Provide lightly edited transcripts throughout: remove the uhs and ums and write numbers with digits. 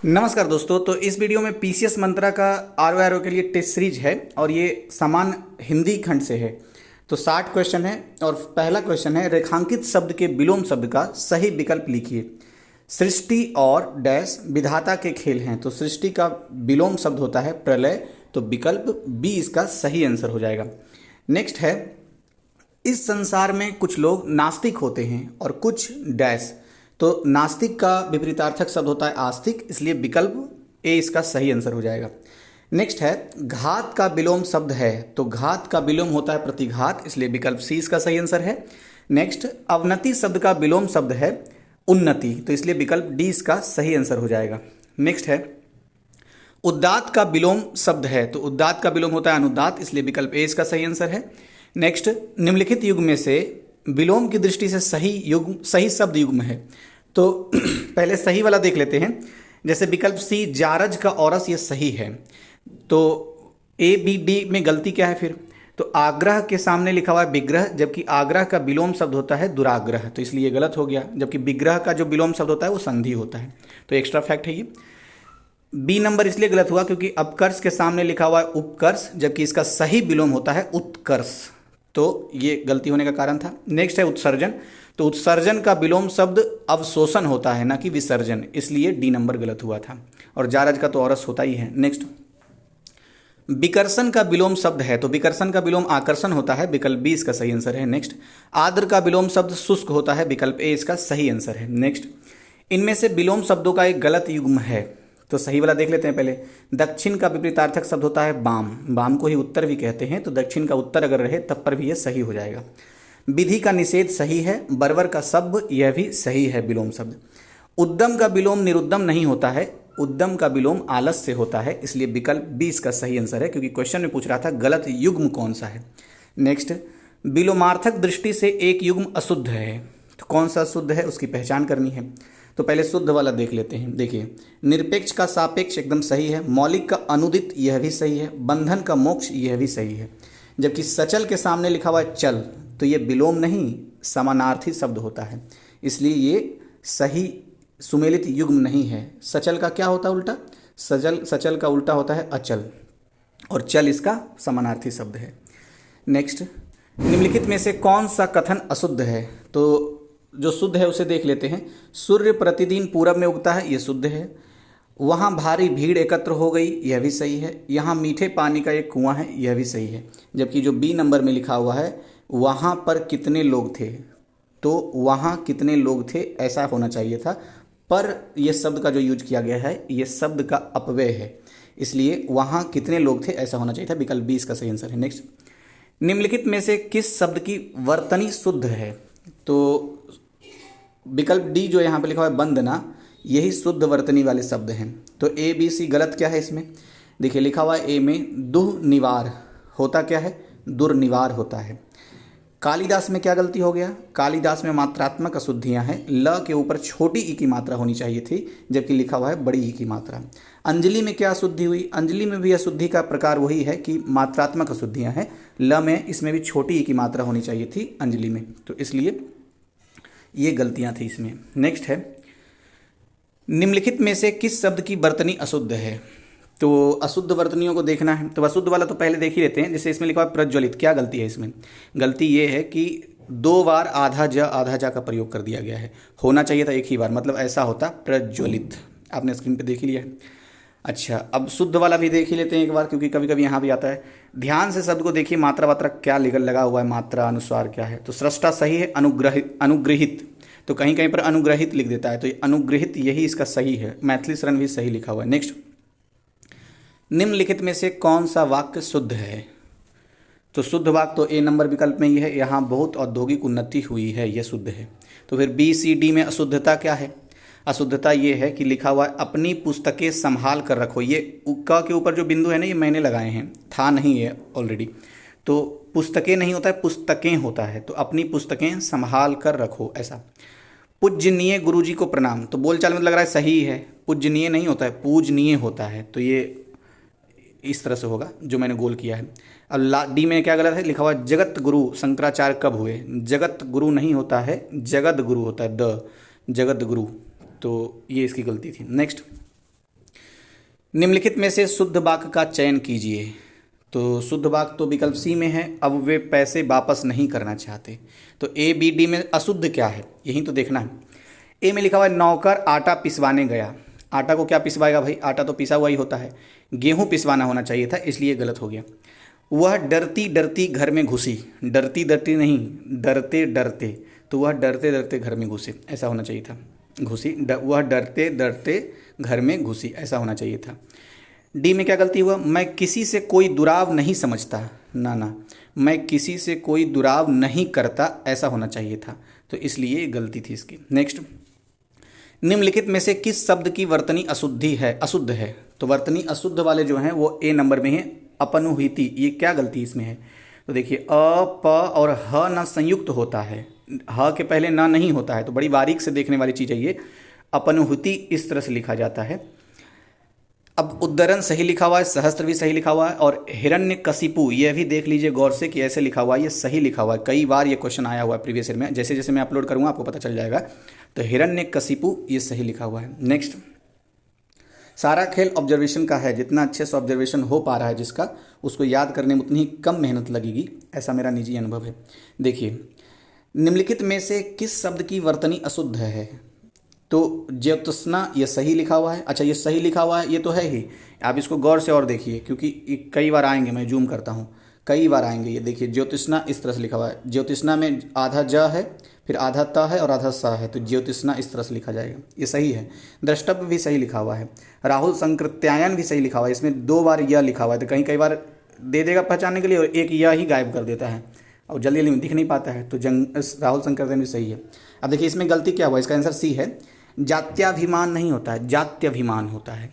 नमस्कार दोस्तों। तो इस वीडियो में पीसीएस मंत्रा का आर के लिए टेस्ट सीरीज है और ये समान हिंदी खंड से है। तो 60 क्वेश्चन है और पहला क्वेश्चन है, रेखांकित शब्द के विलोम शब्द का सही विकल्प लिखिए। सृष्टि और डैश विधाता के खेल हैं। तो सृष्टि का विलोम शब्द होता है प्रलय, तो विकल्प बी इसका सही आंसर हो जाएगा। नेक्स्ट है, इस संसार में कुछ लोग नास्तिक होते हैं और कुछ डैश। तो नास्तिक का विपरीतार्थक शब्द होता है आस्तिक, इसलिए विकल्प ए इसका सही आंसर हो जाएगा। नेक्स्ट है, घात का विलोम शब्द है। तो घात का विलोम होता है प्रतिघात, इसलिए विकल्प सी इसका सही आंसर है। नेक्स्ट, अवनति शब्द का विलोम शब्द है उन्नति, तो इसलिए विकल्प डी इसका सही आंसर हो जाएगा। नेक्स्ट है, उदात्त का विलोम शब्द है। तो उदात्त का विलोम होता है अनुदात, इसलिए विकल्प ए इसका सही आंसर है। नेक्स्ट, निम्नलिखित युग्म में से विलोम की दृष्टि से सही शब्द युग्म है। तो पहले सही वाला देख लेते हैं। जैसे विकल्प सी जारज का औरस, ये सही है। तो ए बी डी में गलती क्या है फिर? तो आग्रह के सामने लिखा हुआ है विग्रह, जबकि आग्रह का विलोम शब्द होता है दुराग्रह, तो इसलिए ये गलत हो गया। जबकि विग्रह का जो विलोम शब्द होता है वो संधि होता है, तो एक्स्ट्रा फैक्ट है ये। बी नंबर इसलिए गलत हुआ क्योंकि अपकर्ष के सामने लिखा हुआ है उपकर्ष, जबकि इसका सही विलोम होता है उत्कर्ष, तो ये गलती होने का कारण था। नेक्स्ट है उत्सर्जन। तो उत्सर्जन का विलोम शब्द अवशोषण होता है, ना कि विसर्जन, इसलिए डी नंबर गलत हुआ था। और जारज का तो औरस होता ही है। नेक्स्ट, विकर्षण का विलोम शब्द है। तो विकर्षण का विलोम आकर्षण होता है, विकल्प बी इसका सही आंसर है। नेक्स्ट, आर्द्र का विलोम शब्द शुष्क होता है, विकल्प ए इसका सही आंसर है। नेक्स्ट, इनमें से विलोम शब्दों का एक गलत युग्म है। तो सही वाला देख लेते हैं पहले। दक्षिण का विपरीतार्थक शब्द होता है बाम, बाम को ही उत्तर भी कहते हैं, तो दक्षिण का उत्तर अगर रहे तब पर भी यह सही हो जाएगा। विधि का निषेध सही है, बर्बर का शब्द यह भी सही है विलोम शब्द। उद्यम का विलोम निरुद्यम नहीं होता है, उद्यम का विलोम आलस से होता है, इसलिए विकल्प बी इसका सही आंसर है, क्योंकि क्वेश्चन में पूछ रहा था गलत युग्म कौन सा है। नेक्स्ट, विलोमार्थक दृष्टि से एक युग्म अशुद्ध है। तो कौन सा अशुद्ध है उसकी पहचान करनी है। तो पहले शुद्ध वाला देख लेते हैं। देखिए, निरपेक्ष का सापेक्ष एकदम सही है, मौलिक का अनुदित यह भी सही है, बंधन का मोक्ष यह भी सही है। जबकि सचल के सामने लिखा हुआ है चल, तो ये विलोम नहीं समानार्थी शब्द होता है, इसलिए ये सही सुमेलित युग्म नहीं है। सचल का क्या होता है उल्टा? सचल का उल्टा होता है अचल, और चल इसका समानार्थी शब्द है। नेक्स्ट, निम्नलिखित में से कौन सा कथन अशुद्ध है? तो जो शुद्ध है उसे देख लेते हैं। सूर्य प्रतिदिन पूरब में उगता है, ये शुद्ध है। वहाँ भारी भीड़ एकत्र हो गई, यह भी सही है। यहाँ मीठे पानी का एक कुआं है, यह भी सही है। जबकि जो बी नंबर में लिखा हुआ है वहाँ पर कितने लोग थे, तो वहाँ कितने लोग थे ऐसा होना चाहिए था, पर यह शब्द का जो यूज किया गया है ये शब्द का अपव्यय है, इसलिए वहाँ कितने लोग थे ऐसा होना चाहिए था। विकल्प बी इसका सही आंसर है। नेक्स्ट, निम्नलिखित में से किस शब्द की वर्तनी शुद्ध है? तो विकल्प डी जो यहाँ पे लिखा हुआ है वंदना, यही शुद्ध वर्तनी वाले शब्द हैं। तो ए बी सी गलत क्या है इसमें? देखिए, लिखा हुआ है ए में दुह निवार होता क्या है? दुर्निवार होता है। कालिदास में क्या गलती हो गया? कालिदास में मात्रात्मक अशुद्धियां हैं, ल के ऊपर छोटी ई की मात्रा होनी चाहिए थी, जबकि लिखा हुआ है बड़ी ई की मात्रा। अंजलि में क्या अशुद्धि हुई? अंजलि में भी अशुद्धि का प्रकार वही है कि मात्रात्मक अशुद्धियां हैं, ल में इसमें भी छोटी ई की मात्रा होनी चाहिए थी अंजलि में, तो इसलिए ये गलतियां थी इसमें। नेक्स्ट है, निम्नलिखित में से किस शब्द की वर्तनी अशुद्ध है? तो अशुद्ध वर्तनियों को देखना है। तो अशुद्ध वाला तो पहले देख ही लेते हैं। जैसे इसमें लिखा है प्रज्वलित, क्या गलती है इसमें? गलती ये है कि 2 बार आधा जा का प्रयोग कर दिया गया है, होना चाहिए था एक ही बार, मतलब ऐसा होता प्रज्वलित। आपने स्क्रीन पे देख ही लिया है। अच्छा, अब शुद्ध वाला भी देख ही लेते हैं एक बार, क्योंकि कभी कभी यहाँ भी आता है। ध्यान से शब्द को देखिए, मात्रा वात्रा क्या लगा हुआ है, मात्रा अनुस्वार क्या है। तो सृष्टा सही है, अनुग्रहित तो कहीं कहीं पर अनुग्रहित लिख देता है, तो ये अनुग्रहित यही इसका सही है। मैथिली शरण भी सही लिखा हुआ है। नेक्स्ट, निम्नलिखित में से कौन सा वाक्य शुद्ध है? तो शुद्ध वाक्य तो ए नंबर विकल्प में ही है, यहाँ बहुत औद्योगिक उन्नति हुई है, यह शुद्ध है। तो फिर बी सी डी में अशुद्धता क्या है? अशुद्धता ये है कि लिखा हुआ है अपनी पुस्तकें संभाल कर रखो। ये क के ऊपर जो बिंदु है ना, ये मैंने लगाए हैं, था नहीं है ऑलरेडी। तो पुस्तकें नहीं होता है, पुस्तकें होता है, तो अपनी पुस्तकें संभाल कर रखो ऐसा। पूजनीय गुरुजी को प्रणाम, तो बोलचाल में लग रहा है सही है, पूजनीय नहीं होता है, पूजनीय होता है, तो ये इस तरह से होगा जो मैंने गोल किया है। अब डी में क्या गलत है? लिखा हुआ जगत गुरु शंकराचार्य कब हुए? जगत गुरु नहीं होता है, जगत गुरु होता है, द जगत गुरु, तो ये इसकी गलती थी। नेक्स्ट, निम्नलिखित में से शुद्ध वाक्य का चयन कीजिए। तो शुद्ध वाक्य तो विकल्प सी में है, अब वे पैसे वापस नहीं करना चाहते। तो ए बी डी में अशुद्ध क्या है, यही तो देखना है। ए में लिखा हुआ है नौकर आटा पिसवाने गया। आटा को क्या पिसवाएगा भाई, आटा तो पिसा हुआ ही होता है। गेहूं पिसवाना होना चाहिए था, इसलिए गलत हो गया। वह डरती डरती घर में घुसी। डरती डरती नहीं, डरते डरते, तो वह डरते डरते घर में घुसे, ऐसा होना चाहिए था। वह डरते डरते घर में घुसी, ऐसा होना चाहिए था। डी में क्या गलती हुआ, मैं किसी से कोई दुराव नहीं समझता। ना ना, मैं किसी से कोई दुराव नहीं करता, ऐसा होना चाहिए था। तो इसलिए गलती थी इसकी। नेक्स्ट, निम्नलिखित में से किस शब्द की वर्तनी अशुद्ध है। तो वर्तनी अशुद्ध वाले जो हैं वो ए नंबर में है, अपनुहिति। ये क्या गलती इसमें है, तो देखिए अ प और ह न संयुक्त होता है, ह के पहले न नहीं होता है, तो बड़ी बारीक से देखने वाली चीज़ है ये। अपनुहिति इस तरह से लिखा जाता है। अब उद्धरण सही लिखा हुआ है, सहस्त्र भी सही लिखा हुआ है, और हिरण्यकशिपु यह भी देख लीजिए गौर से कि ऐसे लिखा हुआ है, ये सही लिखा हुआ है। कई बार ये क्वेश्चन आया हुआ है प्रीवियस ईयर में, जैसे जैसे मैं अपलोड करूँगा आपको पता चल जाएगा। तो हिरण्यकशिपु ये सही लिखा हुआ है। नेक्स्ट, सारा खेल ऑब्जर्वेशन का है। जितना अच्छे से ऑब्जर्वेशन हो पा रहा है जिसका, उसको याद करने में उतनी ही कम मेहनत लगेगी, ऐसा मेरा निजी अनुभव है। देखिए, निम्नलिखित में से किस शब्द की वर्तनी अशुद्ध है। तो ज्योत्स्ना ये सही लिखा हुआ है। अच्छा, ये सही लिखा हुआ है, ये तो है ही। आप इसको गौर से और देखिए, क्योंकि कई बार आएंगे, मैं जूम करता हूँ, कई बार आएंगे। ये देखिए, ज्योतिष्ना इस तरह से लिखा हुआ है। ज्योतिष्ना में आधा ज है, फिर आधा त है और आधा स है, तो ज्योतिष्ना इस तरह से लिखा जाएगा, ये सही है। द्रष्टव्य भी सही लिखा हुआ है। राहुल संकृत्यायन भी सही लिखा हुआ है, इसमें 2 बार यह लिखा हुआ है, तो कई बार दे देगा पहचानने के लिए और एक यह ही गायब कर देता है और जल्दी जल्दी में दिख नहीं पाता है। तो राहुल संकृत्यायन भी सही है। अब देखिए इसमें गलती क्या हुआ, इसका आंसर सी है। जात्याभिमान नहीं होता है, जात्यभिमान होता है।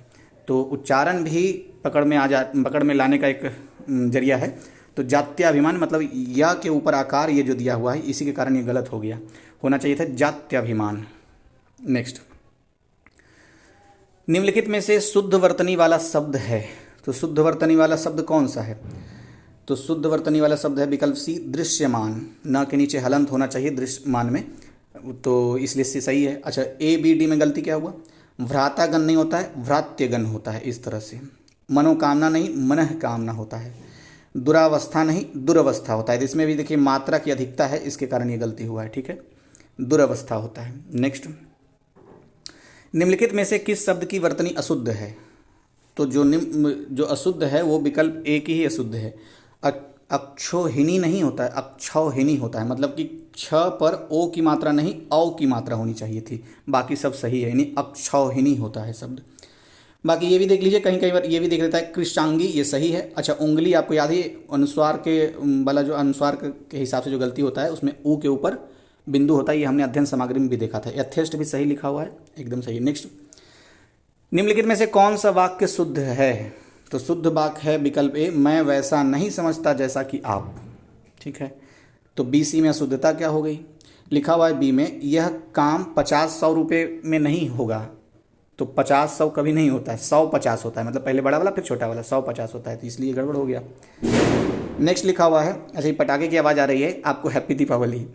तो उच्चारण भी पकड़ में लाने का एक जरिया है। तो जात्याभिमान मतलब या के ऊपर आकार ये जो दिया हुआ है, इसी के कारण ये गलत हो गया, होना चाहिए था जात्याभिमान। नेक्स्ट, निम्नलिखित में से शुद्ध वर्तनी वाला शब्द है। तो शुद्ध वर्तनी वाला शब्द कौन सा है, तो शुद्ध वर्तनी वाला शब्द है विकल्प सी, दृश्यमान। न के नीचे हलंत होना चाहिए दृश्यमान में, तो इसलिए से सही है। अच्छा, ए बी डी में गलती क्या हुआ, भ्रातागण नहीं होता है, भ्रात्यगण होता है, इस तरह से। मनोकामना नहीं, मनः कामना होता है। दुरावस्था नहीं, दुरवस्था होता है। तो इसमें भी देखिए मात्रा की अधिकता है, इसके कारण ये गलती हुआ है, ठीक है, दुरवस्था होता है। नेक्स्ट, निम्नलिखित में से किस शब्द की वर्तनी अशुद्ध है। तो जो अशुद्ध है वो विकल्प ए की ही अशुद्ध है। अक्षौहिणी नहीं होता है, अक्षौहिणी होता है, मतलब कि छ पर ओ की मात्रा नहीं, औ की मात्रा होनी चाहिए थी। बाकी सब सही है, यानी अक्षौहिणी होता है शब्द। बाकी ये भी देख लीजिए, कहीं बार ये भी देख लेता है कृष्णांगी, ये सही है। अच्छा, उंगली आपको याद है, अनुस्वार के वाला जो अनुस्वार के हिसाब से जो गलती होता है उसमें ऊ के ऊपर बिंदु होता है, ये हमने अध्ययन सामग्री में भी देखा था। यथेष्ट भी सही लिखा हुआ है, एकदम सही। नेक्स्ट, निम्नलिखित में से कौन सा वाक्य शुद्ध है। तो शुद्ध वाक्य है विकल्प ए, मैं वैसा नहीं समझता जैसा कि आप, ठीक है। तो बी सी में अशुद्धता क्या हो गई, लिखा हुआ है बी में, यह काम 50-100 रुपये में नहीं होगा। तो 50-100 कभी नहीं होता है, 100-50 होता है, मतलब पहले बड़ा वाला फिर छोटा वाला, 100-50 होता है, तो इसलिए गड़बड़ हो गया। नेक्स्ट लिखा हुआ है, अच्छा ये पटाखे की आवाज़ आ रही है आपको, हैप्पी दीपावली।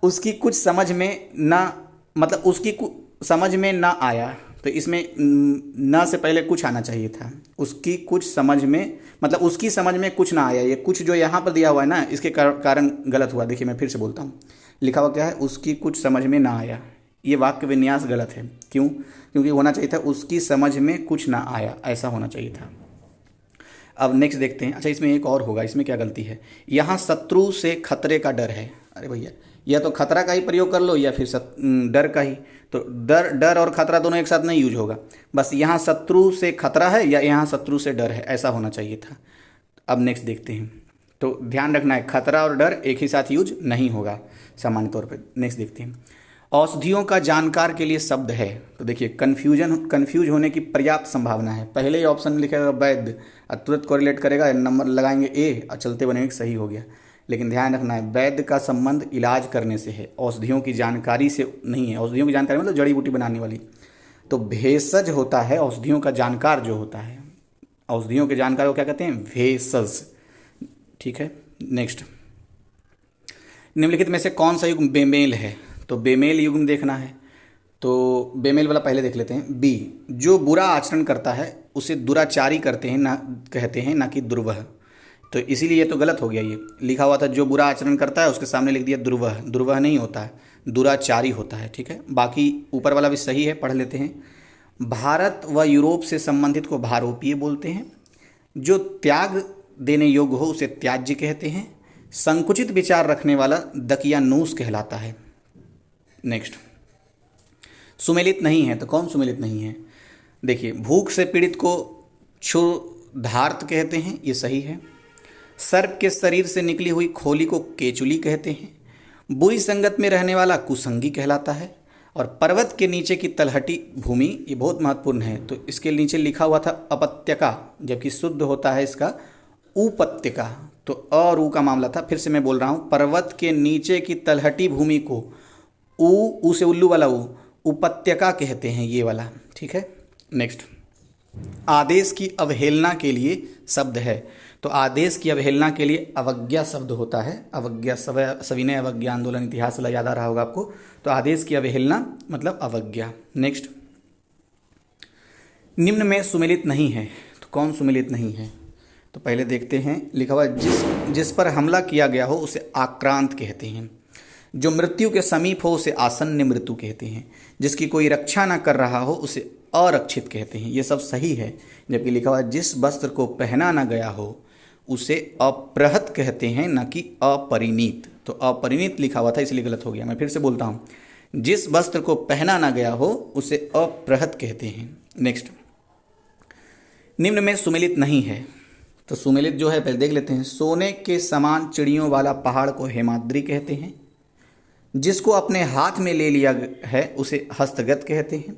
उसकी कुछ समझ में ना, मतलब उसकी समझ में ना आया, तो इसमें ना से पहले कुछ आना चाहिए था। उसकी कुछ समझ में, मतलब उसकी समझ में कुछ ना आया, ये कुछ जो यहाँ पर दिया हुआ है ना, इसके कारण गलत हुआ। देखिए मैं फिर से बोलता हूँ, लिखा हुआ क्या है, उसकी कुछ समझ में ना आया, ये वाक्य विन्यास गलत है। क्यों, क्योंकि होना चाहिए था उसकी समझ में कुछ ना आया, ऐसा होना चाहिए था। अब नेक्स्ट देखते हैं। अच्छा, इसमें एक और होगा, इसमें क्या गलती है, यहाँ शत्रु से खतरे का डर है। अरे भैया, या तो खतरा का ही प्रयोग कर लो या फिर डर का ही। तो डर और खतरा दोनों एक साथ नहीं यूज होगा, बस यहाँ शत्रु से खतरा है या यहाँ शत्रु से डर है, ऐसा होना चाहिए था। अब नेक्स्ट देखते हैं। तो ध्यान रखना है, खतरा और डर एक ही साथ यूज नहीं होगा सामान्य तौर पर। नेक्स्ट देखते हैं। औषधियों का जानकार के लिए शब्द है। तो देखिए कंफ्यूज होने की पर्याप्त संभावना है। पहले ही ऑप्शन लिखेगा वैद्य, तुरंत कोरिलेट करेगा, नंबर लगाएंगे ए और चलते बनेंगे, सही हो गया। लेकिन ध्यान रखना है, वैद्य का संबंध इलाज करने से है, औषधियों की जानकारी से नहीं है। औषधियों की जानकारी मतलब जड़ी बूटी बनाने वाली। तो भेषज होता है औषधियों का जानकार जो होता है, औषधियों के जानकार को क्या कहते हैं, भेषज, ठीक है। नेक्स्ट, निम्नलिखित में से कौन सा युग्म बेमेल है। तो बेमेल युग्म देखना है, तो बेमेल वाला पहले देख लेते हैं। बी, जो बुरा आचरण करता है उसे दुराचारी करते हैं ना, कहते हैं ना कि दुर्वह। तो इसीलिए ये तो गलत हो गया। ये लिखा हुआ था जो बुरा आचरण करता है, उसके सामने लिख दिया दुर्वह। दुर्वह नहीं होता है, दुराचारी होता है। ठीक है, बाकी ऊपर वाला भी सही है, पढ़ लेते हैं। भारत व यूरोप से संबंधित को भारोपीय बोलते हैं। जो त्याग देने योग्य हो उसे त्याज्य कहते हैं। संकुचित विचार रखने वाला दकियानूस कहलाता है। नेक्स्ट, सुमेलित नहीं है। तो कौन सुमेलित नहीं है? देखिए, भूख से पीड़ित को क्षुधार्त कहते हैं, ये सही है। सर्प के शरीर से निकली हुई खोली को केचुली कहते हैं। बुरी संगत में रहने वाला कुसंगी कहलाता है। और पर्वत के नीचे की तलहटी भूमि, ये बहुत महत्वपूर्ण है। तो इसके नीचे लिखा हुआ था अपत्यका, जबकि शुद्ध होता है इसका उपत्यका। तो और ऊ का मामला था। फिर से मैं बोल रहा हूँ, पर्वत के नीचे की तलहटी भूमि को ऊ से उल्लू वाला उपत्यका कहते हैं, ये वाला। ठीक है, नेक्स्ट, आदेश की अवहेलना के लिए शब्द है। तो आदेश की अवहेलना के लिए अवज्ञा शब्द होता है। अवज्ञा, सविनय अवज्ञा आंदोलन इतिहास वाला याद आ रहा होगा आपको। तो आदेश की अवहेलना मतलब अवज्ञा। नेक्स्ट, निम्न में सुमेलित नहीं है। तो कौन सुमेलित नहीं है? तो पहले देखते हैं, लिखा हुआ जिस पर हमला किया गया हो उसे आक्रांत कहते हैं। जो मृत्यु के समीप हो उसे आसन्न मृत्यु कहते हैं। जिसकी कोई रक्षा ना कर रहा हो उसे अरक्षित कहते हैं। ये सब सही है। जबकि लिखा हुआ जिस वस्त्र को पहना ना गया हो उसे अपृहत कहते हैं, न कि अपरिणीत। तो अपरिणीत लिखा हुआ था इसलिए गलत हो गया। मैं फिर से बोलता हूँ, जिस वस्त्र को पहना ना गया हो उसे अपृहत कहते हैं। नेक्स्ट, निम्न में सुमेलित नहीं है। तो सुमेलित जो है पहले देख लेते हैं। सोने के समान चिड़ियों वाला पहाड़ को हेमाद्रि कहते हैं। जिसको अपने हाथ में ले लिया है उसे हस्तगत कहते हैं।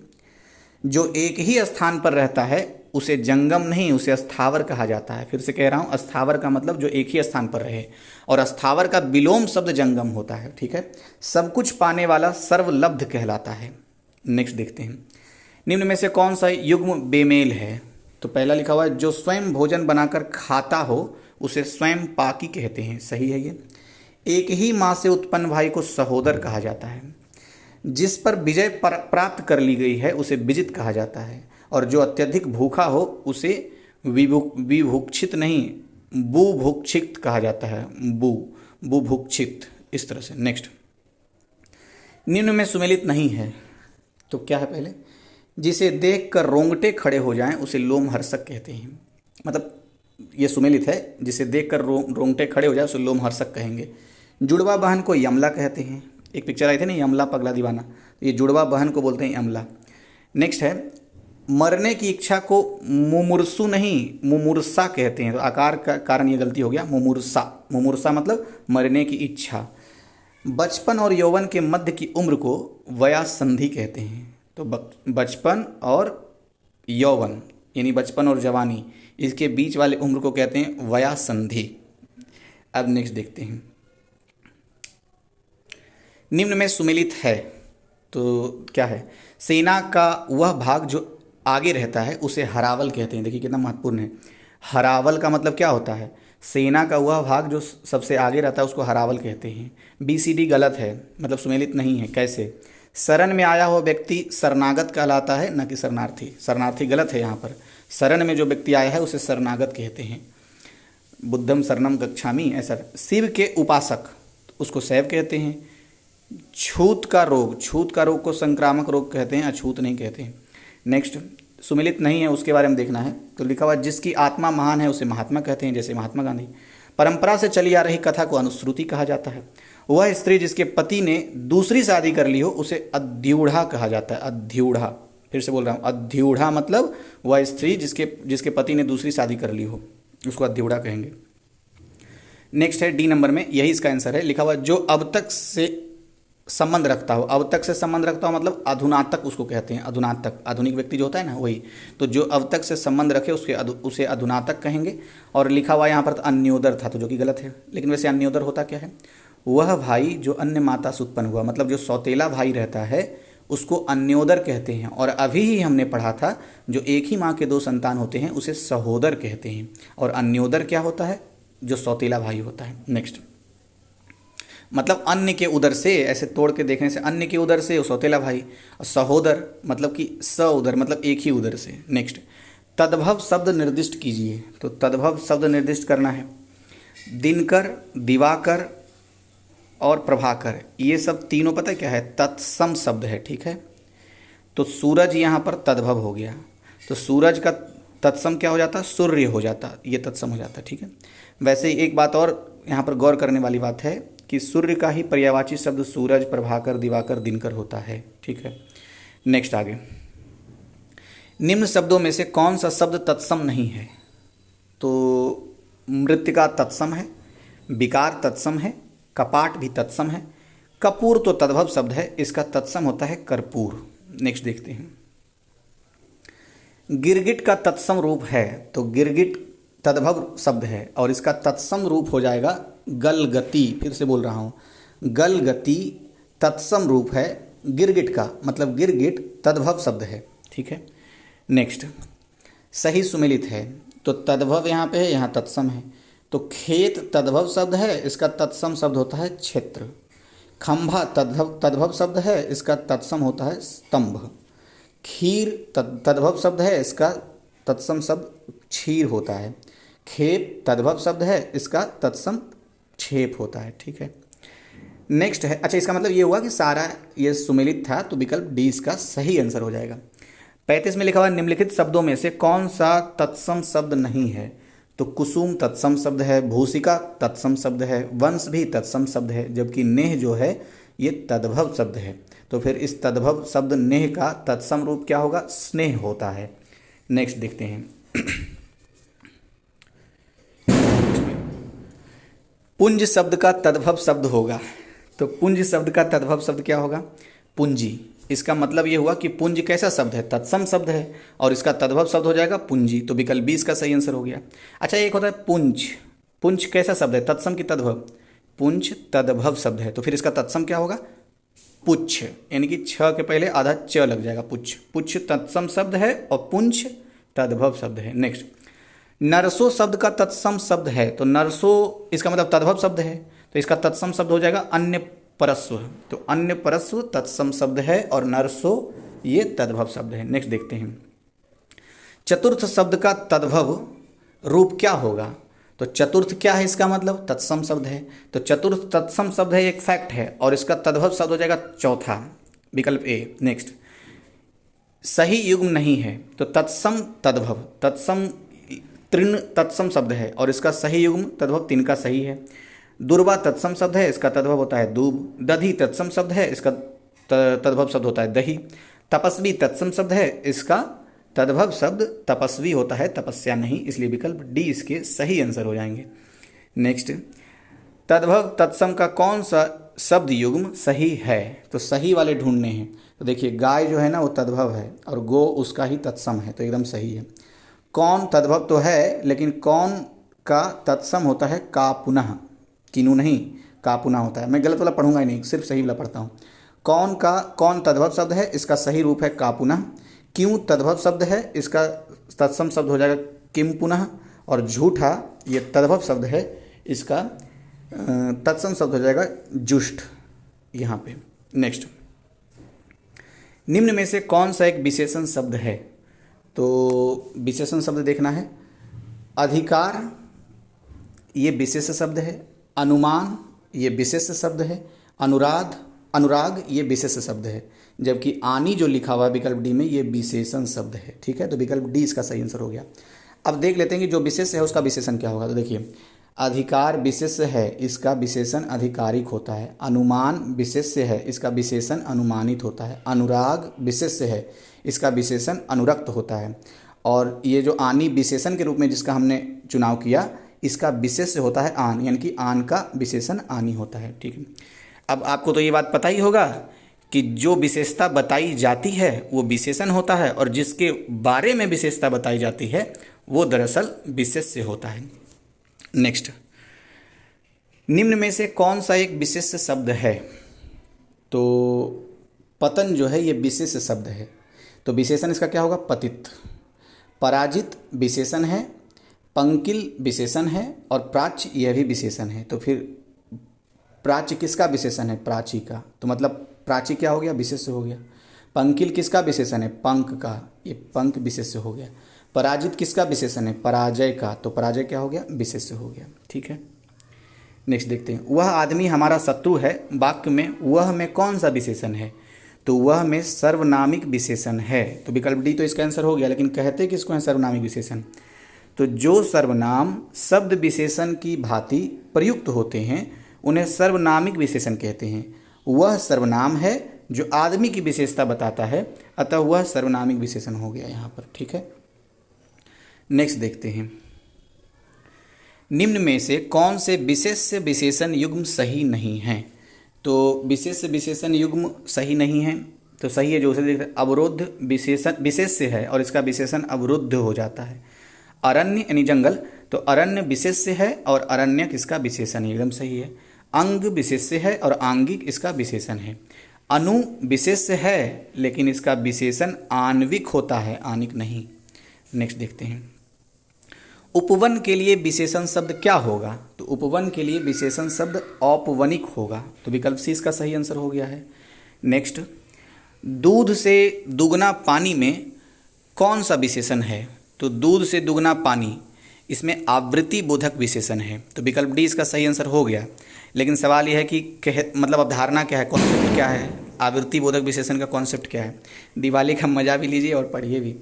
जो एक ही स्थान पर रहता है उसे जंगम नहीं, उसे स्थावर कहा जाता है। फिर से कह रहा हूँ, स्थावर का मतलब जो एक ही स्थान पर रहे, और स्थावर का विलोम शब्द जंगम होता है। ठीक है, सब कुछ पाने वाला सर्वलब्ध कहलाता है। नेक्स्ट देखते हैं, निम्न में से कौन सा युग्म बेमेल है? तो पहला लिखा हुआ है जो स्वयं भोजन बनाकर खाता हो उसे स्वयं पाकी कहते हैं, सही है ये। एक ही माँ से उत्पन्न भाई को सहोदर कहा जाता है। जिस पर विजय प्राप्त कर ली गई है उसे विजित कहा जाता है। और जो अत्यधिक भूखा हो उसे विभुक्षित नहीं, बुभुक्षित कहा जाता है। बुभुक्षित, इस तरह से। नेक्स्ट, निम्न में सुमेलित नहीं है। तो क्या है? पहले, जिसे देखकर रोंगटे खड़े हो जाएं उसे लोमहर्षक कहते हैं। मतलब ये सुमेलित है। जिसे देखकर रोंगटे खड़े हो जाए उसे लोमहर्षक कहेंगे। जुड़वा बहन को यमला कहते हैं। एक पिक्चर आई थी ना, यमला पगला दीवाना, तो ये जुड़वा बहन को बोलते हैं यमला। नेक्स्ट है, मरने की इच्छा को मुमुर्सु नहीं मुमुर्सा कहते हैं। तो आकार का कारण ये गलती हो गया, मुमुर्सा। मुमुर्सा मतलब मरने की इच्छा। बचपन और यौवन के मध्य की उम्र को वयासंधि कहते हैं। तो बचपन और यौवन यानी बचपन और जवानी, इसके बीच वाले उम्र को कहते हैं वयासंधि। अब नेक्स्ट देखते हैं, निम्न में सुमेलित है। तो क्या है? सेना का वह भाग जो आगे रहता है उसे हरावल कहते हैं। देखिए कितना महत्वपूर्ण है। हरावल का मतलब क्या होता है? सेना का वह भाग जो सबसे आगे रहता है उसको हरावल कहते हैं। BCD गलत है, मतलब सुमेलित नहीं है। कैसे? शरण में आया हुआ व्यक्ति शरणागत कहलाता है, न कि शरणार्थी। शरणार्थी गलत है यहाँ पर। शरण में जो व्यक्ति आया है उसे शरणागत कहते हैं। बुद्धम शरणम गच्छामि, ऐसा। शिव के उपासक उसको शैव कहते हैं। छूत का रोग को संक्रामक रोग कहते हैं, अछूत नहीं कहते हैं। नेक्स्ट, सुमेलित नहीं है, उसके बारे में देखना है। तो लिखा हुआ जिसकी आत्मा महान है उसे महात्मा कहते हैं, जैसे महात्मा गांधी। परंपरा से चली आ रही कथा को अनुश्रुति कहा जाता है। वह स्त्री जिसके पति ने दूसरी शादी कर ली हो उसे अध्यूढ़ा कहा जाता है। अध्यूढ़ा, फिर से बोल रहा हूँ, अध्यूढ़ा मतलब वह स्त्री जिसके पति ने दूसरी शादी कर ली हो उसको अध्यूढ़ा कहेंगे। नेक्स्ट है D नंबर में, यही इसका आंसर है। लिखा हुआ जो अब तक से संबंध रखता हो। अब तक से संबंध रखता हो मतलब अधुनातक उसको कहते हैं। अधुनातक, आधुनिक व्यक्ति जो होता है ना, वही। तो जो अब तक से संबंध रखे उसे अधुनातक कहेंगे। और लिखा हुआ यहाँ पर अन्योदर था, तो जो कि गलत है। लेकिन वैसे अन्योदर होता क्या है? वह भाई जो अन्य माता से उत्पन्न हुआ, मतलब जो सौतेला भाई रहता है उसको अन्योदर कहते हैं। और अभी ही हमने पढ़ा था जो एक ही माँ के दो संतान होते हैं उसे सहोदर कहते हैं। और अन्योदर क्या होता है? जो सौतेला भाई होता है। नेक्स्ट, मतलब अन्य के उदर से, ऐसे तोड़ के देखने से अन्य के उदर से सौतेला भाई। और सहोदर मतलब कि स उदर मतलब एक ही उदर से। नेक्स्ट, तद्भव शब्द निर्दिष्ट कीजिए। तो तद्भव शब्द निर्दिष्ट करना है। दिनकर, दिवाकर और प्रभाकर, ये सब तीनों पता है क्या है, तत्सम शब्द है। ठीक है, तो सूरज यहाँ पर तद्भव हो गया, तो सूरज का तत्सम क्या हो जाता, सूर्य हो जाता, ये तत्सम हो जाता। ठीक है, वैसे ही एक बात और यहाँ पर गौर करने वाली बात है कि सूर्य का ही पर्यायवाची शब्द सूरज, प्रभाकर, दिवाकर, दिनकर होता है। ठीक है, नेक्स्ट आगे, निम्न शब्दों में से कौन सा शब्द तत्सम नहीं है? तो मृत्तिका तत्सम है, विकार तत्सम है, कपाट भी तत्सम है, कपूर तो तद्भव शब्द है, इसका तत्सम होता है कर्पूर। नेक्स्ट देखते हैं, गिरगिट का तत्सम रूप है। तो गिरगिट तद्भव शब्द है और इसका तत्सम रूप हो जाएगा गलगति। फिर से बोल रहा हूँ, गलगति तत्सम रूप है गिरगिट का, मतलब गिरगिट तद्भव शब्द है। ठीक है, नेक्स्ट, सही सुमेलित है। तो तद्भव यहाँ पे है, यहाँ तत्सम है। तो खेत तद्भव शब्द है, इसका तत्सम शब्द होता है क्षेत्र। खंभा तद्भव शब्द है, इसका तत्सम होता है स्तंभ। खीर तद्भव शब्द है, इसका तत्सम शब्द क्षीर होता है। खेप तद्भव शब्द है, इसका तत्सम क्षेप होता है। ठीक है, नेक्स्ट है, अच्छा इसका मतलब ये हुआ कि सारा ये सुमेलित था, तो विकल्प डी इसका सही आंसर हो जाएगा। 35 में लिखा हुआ निम्नलिखित शब्दों में से कौन सा तत्सम शब्द नहीं है? तो कुसुम तत्सम शब्द है, भूसिका तत्सम शब्द है, वंश भी तत्सम शब्द है, जबकि नेह जो है ये तद्भव शब्द है। तो फिर इस तद्भव शब्द नेह का तत्सम रूप क्या होगा? स्नेह होता है। नेक्स्ट देखते हैं, पुंज शब्द का तद्भव शब्द होगा। तो पुंज शब्द का तद्भव शब्द क्या होगा? पूंजी। इसका मतलब ये हुआ कि पुंज कैसा शब्द है? तत्सम शब्द है, और इसका तद्भव शब्द हो जाएगा पूंजी। तो विकल्प 20 का सही आंसर हो गया। अच्छा, एक होता है पुंज। पुंज कैसा शब्द है? तत्सम की तद्भव? पुंज तद्भव शब्द है, तो फिर इसका तत्सम क्या होगा? पुच्छ, यानी कि छ के पहले आधा च लग जाएगा, पुच्छ। पुच्छ तत्सम शब्द है और पुंछ तद्भव शब्द है। नेक्स्ट, नरसो शब्द का तत्सम शब्द है। तो नरसो इसका मतलब तद्भव शब्द है, तो इसका तत्सम शब्द हो जाएगा अन्य परस्व। तो अन्य परस्व तत्सम शब्द है और नरसो ये तद्भव शब्द है। नेक्स्ट देखते हैं, चतुर्थ शब्द का तद्भव रूप क्या होगा? तो चतुर्थ क्या है? इसका मतलब तत्सम शब्द है, तो चतुर्थ तत्सम शब्द है, एक फैक्ट है, और इसका तद्भव शब्द हो जाएगा चौथा, विकल्प ए। नेक्स्ट, सही युग्म नहीं है। तो तत्सम तद्भव, तत्सम तृण तत्सम शब्द है और इसका सही युग्म तद्भव तीन का सही है। दुर्वा तत्सम शब्द है, इसका तद्भव होता है दूब। दधी तत्सम शब्द है, इसका तद्भव शब्द होता है दही। तपस्वी तत्सम शब्द है, इसका तद्भव शब्द तपस्वी होता है, तपस्या नहीं, इसलिए विकल्प डी इसके सही आंसर हो जाएंगे। नेक्स्ट, तद्भव तत्सम का कौन सा शब्द युग्म सही है? तो सही वाले ढूंढने हैं। तो देखिए, गाय जो है ना वो तद्भव है और गो उसका ही तत्सम है, तो एकदम सही है। कौन तद्भव तो है, लेकिन कौन का तत्सम होता है का पुनः, किनु नहीं, का पुनः होता है। मैं गलत वाला पढ़ूंगा ही नहीं, सिर्फ सही वाला पढ़ता हूँ। कौन तद्भव शब्द है, इसका सही रूप है का पुनः। क्यों तद्भव शब्द है, इसका तत्सम शब्द हो जाएगा किम पुनः। और झूठा ये तद्भव शब्द है, इसका तत्सम शब्द हो जाएगा जुष्ट यहाँ पे। नेक्स्ट, निम्न में से कौन सा एक विशेषण शब्द है? तो विशेषण शब्द देखना है। अधिकार ये विशेष शब्द है, अनुमान ये विशेष शब्द है, अनुराग ये विशेष शब्द है, जबकि आनी जो लिखा हुआ है विकल्प डी में ये विशेषण शब्द है। ठीक है, तो विकल्प डी इसका सही आंसर हो गया। अब देख लेते हैं कि जो विशेष है उसका विशेषण क्या होगा। तो देखिए, अधिकार विशेष है, इसका विशेषण अधिकारिक होता है। अनुमान विशेष है, इसका विशेषण अनुमानित होता है। अनुराग विशेष है, इसका विशेषण अनुरक्त होता है। और ये जो आनी विशेषण के रूप में जिसका हमने चुनाव किया, इसका विशेष होता है आन, यानी कि आन का विशेषण आनी होता है। ठीक है, अब आपको तो ये बात पता ही होगा कि जो विशेषता बताई जाती है वो विशेषण होता है, और जिसके बारे में विशेषता बताई जाती है वो दरअसल विशेष्य होता है। नेक्स्ट, निम्न में से कौन सा एक विशेष शब्द है? तो पतन जो है ये विशेष शब्द है, तो विशेषण इसका क्या होगा? पतित। पराजित विशेषण है, पंकिल विशेषण है, और प्राच्य यह भी विशेषण है। तो फिर प्राच्य किसका विशेषण है? प्राची का। तो मतलब प्राची क्या हो गया? विशेष हो गया। पंकिल किसका विशेषण है? पंक का, ये पंक विशेष्य हो गया। पराजित किसका विशेषण है? पराजय का, तो पराजय क्या हो गया? विशेष्य हो गया। ठीक है, नेक्स्ट देखते हैं। वह आदमी हमारा शत्रु है, वाक्य में वह में कौन सा विशेषण है? तो वह में सर्वनामिक विशेषण है, तो विकल्प डी तो इसका आंसर हो गया। लेकिन कहते किसको है सर्वनामिक विशेषण? तो जो सर्वनाम शब्द विशेषण की भांति प्रयुक्त होते हैं उन्हें सर्वनामिक विशेषण कहते हैं। वह सर्वनाम है जो आदमी की विशेषता बताता है, अतः वह सर्वनामिक विशेषण हो गया यहाँ पर। ठीक है, नेक्स्ट देखते हैं। निम्न में से कौन से विशेष्य विशेषण युग्म सही नहीं है? तो विशेष्य विशेषण युग्म सही नहीं है, तो सही है जो उसे देखते अवरुद्ध विशेषण विशेष्य है और इसका विशेषण अवरुद्ध हो जाता है। अरण्य यानी जंगल, तो अरण्य विशेष्य है और अरण्यक इसका विशेषण एकदम सही है। अंग विशेष्य है और आंगिक इसका विशेषण है। अनु विशेष्य है लेकिन इसका विशेषण आणविक होता है, आनिक नहीं। नेक्स्ट देखते हैं। उपवन के लिए विशेषण शब्द क्या होगा? तो उपवन के लिए विशेषण शब्द औपवनिक होगा, तो विकल्प सी इसका सही आंसर हो गया है। नेक्स्ट, दूध से दुगना पानी में कौन सा विशेषण है? तो दूध से दुगना पानी, इसमें आवृत्ति बोधक विशेषण है, तो विकल्प डी इसका सही आंसर हो गया। लेकिन सवाल यह है कि मतलब अवधारणा क्या है, कॉन्सेप्ट क्या है, आवृत्ति बोधक विशेषण का कॉन्सेप्ट क्या है? दिवाली का मजा भी लीजिए और पढ़िए भी।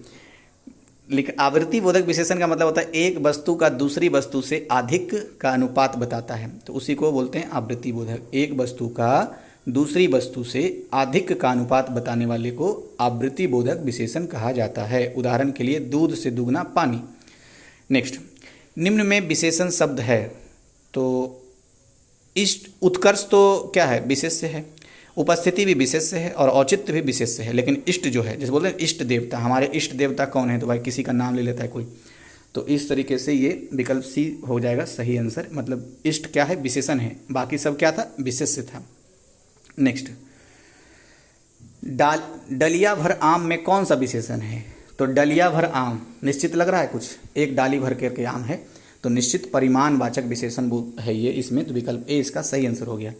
लेकिन आवृत्ति बोधक विशेषण का मतलब होता है एक वस्तु का दूसरी वस्तु से अधिक का अनुपात बताता है, तो उसी को बोलते हैं आवृत्ति बोधक। एक वस्तु का दूसरी वस्तु से अधिक का अनुपात बताने वाले को आवृत्ति बोधक विशेषण कहा जाता है। उदाहरण के लिए दूध से दुगना पानी। नेक्स्ट, निम्न में विशेषण शब्द है, तो इष्ट उत्कर्ष तो क्या है? विशेष्य है। उपस्थिति भी विशेष्य है और औचित्य भी विशेष्य है। लेकिन इष्ट जो है, जैसे बोलते हैं इष्ट देवता, हमारे इष्ट देवता कौन है? तो भाई किसी का नाम ले लेता है कोई, तो इस तरीके से ये विकल्प सी हो जाएगा सही आंसर। मतलब इष्ट क्या है? विशेषण है, बाकी सब क्या था? विशेष्य था। नेक्स्ट, डलिया भर आम में कौन सा विशेषण है? तो डलिया भर आम निश्चित लग रहा है कुछ, एक डाली भर करके आम है, तो निश्चित परिमाणवाचक विशेषण है ये इसमें, तो विकल्प ए इसका सही आंसर हो गया।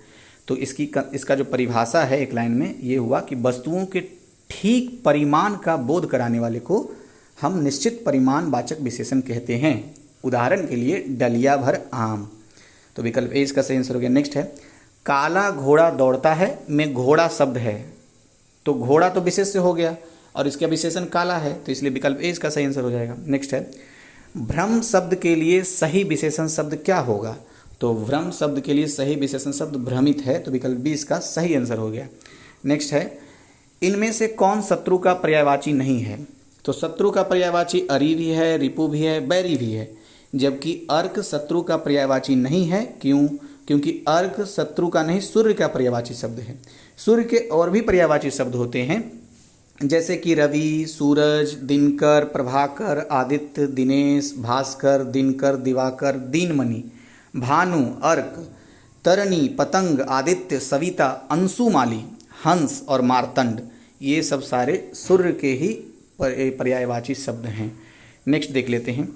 तो इसका जो परिभाषा है एक लाइन में ये हुआ कि वस्तुओं के ठीक परिमाण का बोध कराने वाले को हम निश्चित परिमाणवाचक विशेषण कहते हैं। उदाहरण के लिए डलिया भर आम, तो विकल्प ए इसका सही आंसर हो गया। नेक्स्ट है, काला घोड़ा दौड़ता है में घोड़ा शब्द है, तो घोड़ा तो विशेष्य हो गया और इसका विशेषण काला है, तो इसलिए विकल्प ए इसका सही आंसर हो जाएगा। नेक्स्ट है, भ्रम शब्द के लिए सही विशेषण शब्द क्या होगा? तो भ्रम शब्द के लिए सही विशेषण शब्द भ्रमित है, तो विकल्प बी इसका सही आंसर हो गया। नेक्स्ट है, इनमें से कौन शत्रु का पर्यायवाची नहीं है? तो शत्रु का पर्यायवाची अरि भी है, रिपु भी है, बैरी भी है, जबकि अर्क शत्रु का पर्यायवाची नहीं है। क्यों? क्योंकि अर्क शत्रु का नहीं, सूर्य का पर्यायवाची शब्द है। सूर्य के और भी पर्यायवाची शब्द होते हैं, जैसे कि रवि, सूरज, दिनकर, प्रभाकर, आदित्य, दिनेश, भास्कर, दिनकर, दिवाकर, दीनमणि, भानु, अर्क, तरणी, पतंग, आदित्य, सविता, अंशुमाली, हंस और मार्तंड, ये सब सारे सूर्य के ही पर्यायवाची शब्द हैं। नेक्स्ट देख लेते हैं,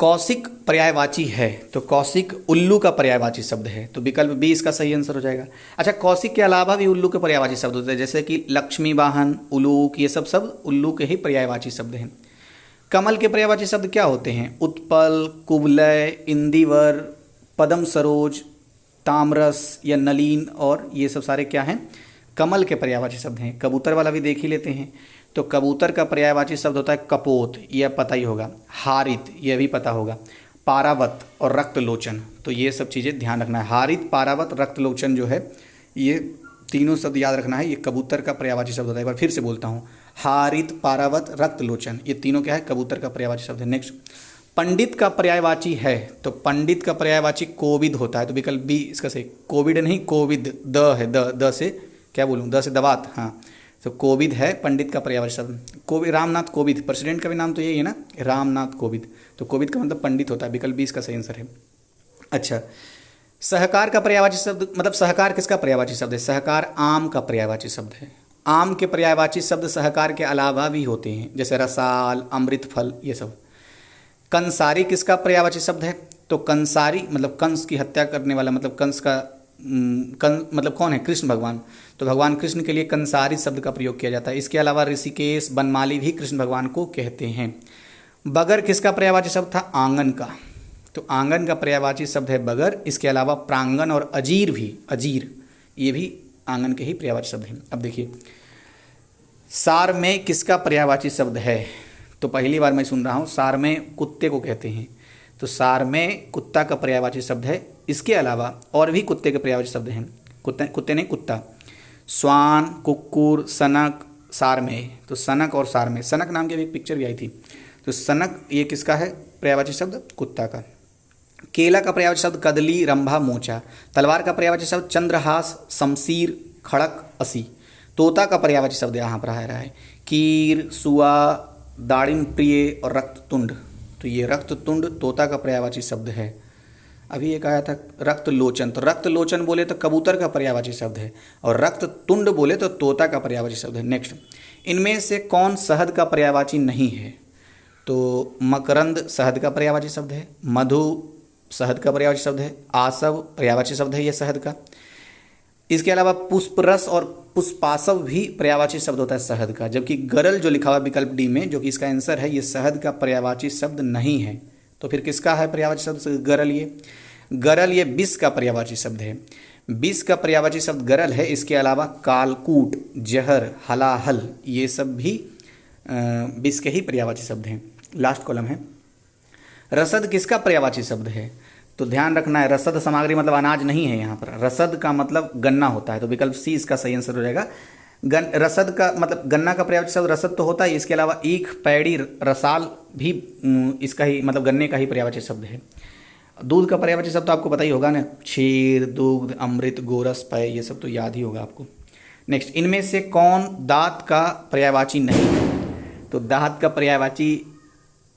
कौशिक पर्यायवाची है, तो कौशिक उल्लू का पर्यायवाची शब्द है, तो विकल्प बी इसका सही आंसर हो जाएगा। अच्छा, कौशिक के अलावा भी उल्लू के पर्यायवाची शब्द होते हैं, जैसे कि लक्ष्मी वाहन, उलूक, ये सब उल्लू के ही पर्यायवाची शब्द हैं। कमल के पर्यायवाची शब्द क्या होते हैं? उत्पल, कुवलय, इंदिवर, पद्म सरोज, तामरस या नलीन, और ये सब सारे क्या हैं? कमल के पर्यायवाची शब्द हैं। कबूतर वाला भी देख ही लेते हैं, तो कबूतर का पर्यायवाची शब्द होता है कपोत, यह पता ही होगा। हारित, यह भी पता होगा। पारावत और रक्तलोचन, तो ये सब चीज़ें ध्यान रखना है। हारित, पारावत, रक्तलोचन जो है, ये तीनों शब्द याद रखना है, ये कबूतर का पर्यायवाची शब्द होता है। एक बार फिर से बोलता हूँ, हारित, पारावत, रक्तलोचन, ये तीनों क्या है? कबूतर का पर्यायवाची शब्द है। नेक्स्ट, पंडित का पर्यायवाची है, तो पंडित का पर्यायवाची कोविद होता है, तो विकल्प बी इसका सही। कोविड नहीं, कोविद, द है, द से क्या बोलूँ, द से दवात, हाँ, तो कोविद है पंडित का पर्यायवाची शब्द। कोविद, रामनाथ कोविद, प्रेसिडेंट का भी नाम तो यही है ना, रामनाथ कोविद, तो कोविद का मतलब पंडित होता है, विकल्प बी इसका सही आंसर है। अच्छा, सहकार का पर्यायवाची शब्द, मतलब सहकार किसका पर्यायवाची शब्द है? सहकार आम का पर्यायवाची शब्द है। आम के पर्यायवाची शब्द सहकार के अलावा भी होते हैं, जैसे रसाल, अमृत फल, ये सब। कंसारी किसका पर्यायवाची शब्द है? तो कंसारी मतलब कंस की हत्या करने वाला, मतलब कंस का मतलब कौन है? कृष्ण भगवान। तो भगवान कृष्ण के लिए कंसारी शब्द का प्रयोग किया जाता है। इसके अलावा ऋषिकेश, बनमाली भी कृष्ण भगवान को कहते हैं। बगर किसका पर्यायवाची शब्द था? आंगन का। तो आंगन का पर्यायवाची शब्द है बगर। इसके अलावा प्रांगण और अजीर भी, अजीर ये भी आंगन के ही पर्यायवाची शब्द हैं। अब देखिए, सार में किसका पर्यायवाची शब्द है? तो पहली बार मैं सुन रहा हूँ। सार में कुत्ते को कहते हैं, तो सार में कुत्ता का पर्यायवाची शब्द है। इसके अलावा और भी कुत्ते के पर्यायवाची शब्द हैं। कुत्ते नहीं, कुत्ता। स्वान, कुक्कुर, सनक, सार में। तो सनक और सार में, सनक नाम की एक पिक्चर भी आई थी। तो सनक ये किसका है पर्यायवाची शब्द? कुत्ता का। केला का पर्यायवाची शब्द कदली, रंभा, मोचा। तलवार का पर्यायवाची शब्द चंद्रहास, शमशीर, खड़क, असी। तोता का पर्यायवाची शब्द यहाँ पर आ रहा है कीर, सुआ, दाड़िम प्रिय और रक्ततुंड। तो ये रक्ततुंड तोता का पर्यायवाची शब्द है। अभी एक आया था रक्तलोचन। तो रक्तलोचन बोले तो कबूतर का पर्यायवाची शब्द है, और रक्ततुंड बोले तो तोता का पर्यायवाची शब्द है। नेक्स्ट, इनमें से कौन शहद का पर्यायवाची नहीं है? तो मकरंद शहद का पर्यायवाची शब्द है, मधु शहद का पर्यायवाची शब्द है, आसव पर्यायवाची शब्द है ये शहद का। इसके अलावा पुष्परस और पुष्पासव भी पर्यायवाची शब्द होता है शहद का। जबकि गरल जो लिखा हुआ विकल्प डी में, जो कि इसका आंसर है, ये शहद का पर्यायवाची शब्द नहीं है। तो फिर किसका है पर्यायवाची शब्द? गरल। ये विष का पर्यायवाची शब्द है। विष का पर्यायवाची शब्द गरल है। इसके अलावा कालकूट, जहर, हलाहल ये सब भी विष के ही पर्यायवाची शब्द हैं। लास्ट कॉलम है, रसद किसका पर्यायवाची शब्द है? तो ध्यान रखना है, रसद सामग्री मतलब अनाज नहीं है यहाँ पर। रसद का मतलब गन्ना होता है। तो विकल्प सी इसका सही आंसर हो जाएगा। रसद का मतलब गन्ना का पर्यायवाची शब्द रसद तो होता है। इसके अलावा ईख, पैड़ी, रसाल भी इसका ही मतलब गन्ने का ही पर्यायवाची शब्द है। दूध का पर्यायवाची शब्द तो आपको पता ही होगा ना, क्षीर, दुग्ध, अमृत, गोरस, पेय, ये सब तो याद ही होगा आपको। नेक्स्ट, इनमें से कौन दांत का पर्यायवाची नहीं है? तो दांत का पर्यायवाची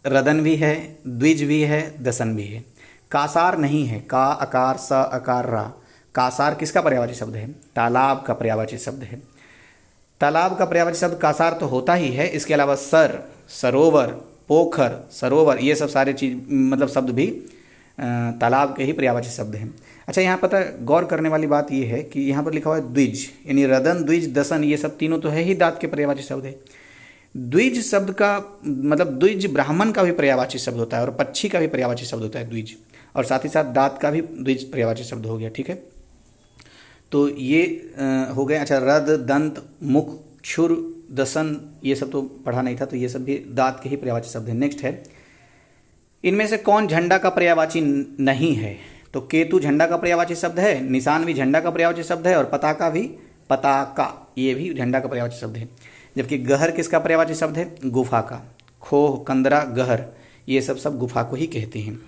रदन भी है, द्विज भी है, दसन भी है। कासार नहीं है। का, अकार, स, अकार, रा। कासार किसका पर्यायवाची शब्द है? तालाब का पर्यायवाची शब्द है। तालाब का पर्यायवाची शब्द कासार तो होता ही है। इसके अलावा सर, सरोवर, पोखर, सरोवर ये सब सारे चीज मतलब शब्द भी तालाब के ही पर्यायवाची शब्द हैं। अच्छा, यहाँ पता गौर करने वाली बात ये है कि यहाँ पर लिखा हुआ है द्विज, यानी रदन, द्विज, दसन ये सब तीनों तो है ही दांत के पर्यायवाची शब्द है। द्विज शब्द का मतलब द्विज ब्राह्मण का भी पर्यायवाची शब्द होता है, और पक्षी का भी पर्यायवाची शब्द होता है द्विज, और साथ ही साथ दांत का भी द्विज पर्यायवाची शब्द हो गया। ठीक है, तो ये हो गए। अच्छा, रद, दंत, मुख, क्षुर, दसन ये सब तो पढ़ा नहीं था, तो ये सब भी दांत के ही पर्यायवाची शब्द है। नेक्स्ट है, इनमें से कौन झंडा का पर्यायवाची नहीं है? तो केतु झंडा का पर्यायवाची शब्द है, निशान भी झंडा का पर्यायवाची शब्द है, और पताका भी, पताका ये भी झंडा का पर्यायवाची शब्द है। जबकि गहर किसका पर्यायवाची शब्द है? गुफा का। खोह, कंदरा, गहर ये सब गुफा को ही कहते हैं।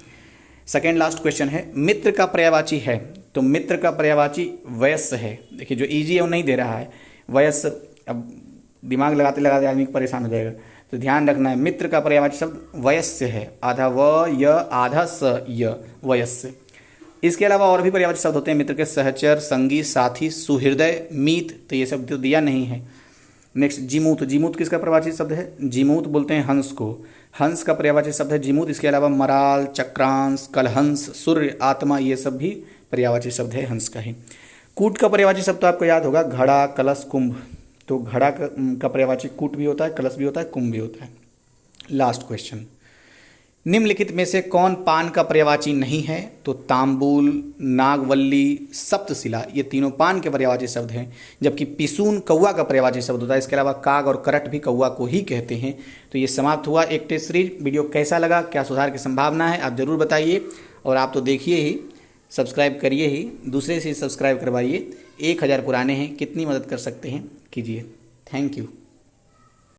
सेकेंड लास्ट क्वेश्चन है, मित्र का पर्यायवाची है? तो मित्र का पर्यायवाची वयस्क है। देखिए, जो इजी है वो नहीं दे रहा है, वयस्क। अब दिमाग लगाते लगाते आदमी परेशान हो जाएगा, तो ध्यान रखना है, मित्र का पर्यायवाची शब्द वयस्क है। आधा व, य, आधा स, य, वयस्क। इसके अलावा और भी पर्यायवाची शब्द होते हैं मित्र के, सहचर, संगी, साथी, सुहृदय, मीत, तो ये सब तो दिया नहीं है। नेक्स्ट, जीमूत। जीमूत किसका पर्यायवाची शब्द है? जीमूत बोलते हैं हंस को। हंस का पर्यायवाची शब्द है जीमूत। इसके अलावा मराल, चक्रांश, कलहंस, सूर्य, आत्मा ये सब भी पर्यायवाची शब्द है हंस का ही। कूट का पर्यायवाची शब्द तो आपको याद होगा, घड़ा, कलश, कुंभ। तो घड़ा का पर्यायवाची कूट भी होता है, कलश भी होता है, कुंभ भी होता है। लास्ट क्वेश्चन, निम्नलिखित में से कौन पान का पर्यायवाची नहीं है? तो तांबूल, नागवल्ली, सप्तशिला ये तीनों पान के पर्यायवाची शब्द हैं। जबकि पिसून कौवा का पर्यायवाची शब्द होता है। इसके अलावा काग और करट भी कौवा को ही कहते हैं। तो ये समाप्त हुआ एक टेस्ट सीरीज। वीडियो कैसा लगा, क्या सुधार की संभावना है, आप ज़रूर बताइए। और आप तो देखिए ही, सब्सक्राइब करिए ही, दूसरे से सब्सक्राइब करवाइए। 1000 पुराने हैं, कितनी मदद कर सकते हैं कीजिए। Thank you.